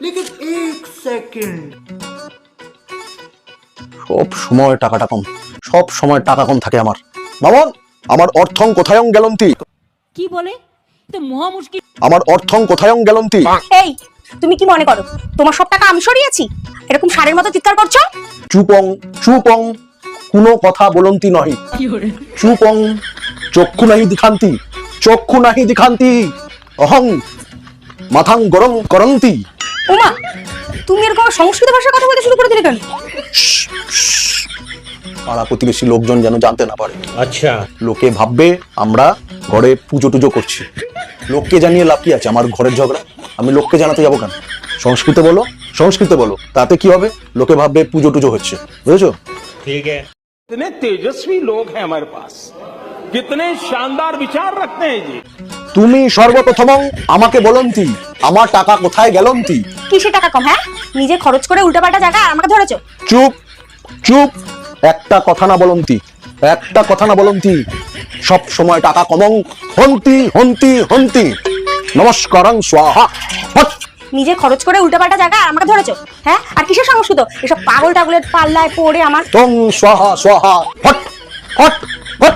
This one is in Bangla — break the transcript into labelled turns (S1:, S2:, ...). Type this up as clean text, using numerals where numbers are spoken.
S1: लेकिन एक सेकंड
S2: সব সময় টাকাটা কম, সব সময় টাকা কম থাকে আমার। মামন, আমার অর্থং কোথায়ং গেলন্তি?
S3: কি বলে? তো মহা মুশকিল।
S2: আমার অর্থং কোথায়ং গেলন্তি?
S4: এই, তুমি কি মনে করো তোমার সব টাকা আমি সরিয়েছি? এরকম ষাঁড়ের মতো চিৎকার করছো?
S2: চুপং চুপং, কোনো কথা বলন্তি নহি। চুপং, চক্ষু নাহি দিখান্তি, চক্ষু নাহি দিখান্তি, অহং মাথাং গরম করন্তি।
S4: ওমা, তুমি এরকম সংস্কৃত ভাষায় কথা বলতে শুরু করে দিলে কেন?
S2: পাড়া প্রতিবেশী লোকজন যেন জানতে না পারে।
S5: अच्छा
S2: লোকে ভাববে আমরা ঘরে পুজো টুজো করছি। লোককে জানিয়ে লাভ কি আছে? আমার ঘরের ঝগড়া, আমি লোককে জানাতে যাবো কেন? সংস্কৃতে বলো, সংস্কৃতে বলো, তাতে কি হবে? লোকে ভাববে পুজো টুজো হচ্ছে, বুঝেছো?
S5: ठीक है।
S6: कितने तेजस्वी लोग हैं हमारे पास, कितने शानदार विचार रखते हैं जी।
S2: তুমি সর্বপ্রথম আমাকে বলন্তি, আমার টাকা কোথায় গেলন্তি?
S4: কিসের টাকা কম? হ্যাঁ, নিজে খরচ করে উল্টাপাল্টা জায়গা আমাকে ধরেছো।
S2: চুপ চুপ, একটা কথা না বলন্তি, একটা কথা না বলন্তি। সব সময় টাকা কমং হন্তি হন্তি হন্তি। নমস্কারং স্বাহা। হট।
S4: নিজে খরচ করে উল্টাপাল্টা জায়গা আমাকে ধরেছো। হ্যাঁ, আর কিসের সংস্কৃত? এসব পাগল টাগলের পাল্লায় পড়ে আমার
S2: তং স্বাহা স্বাহা। Hot hot hot.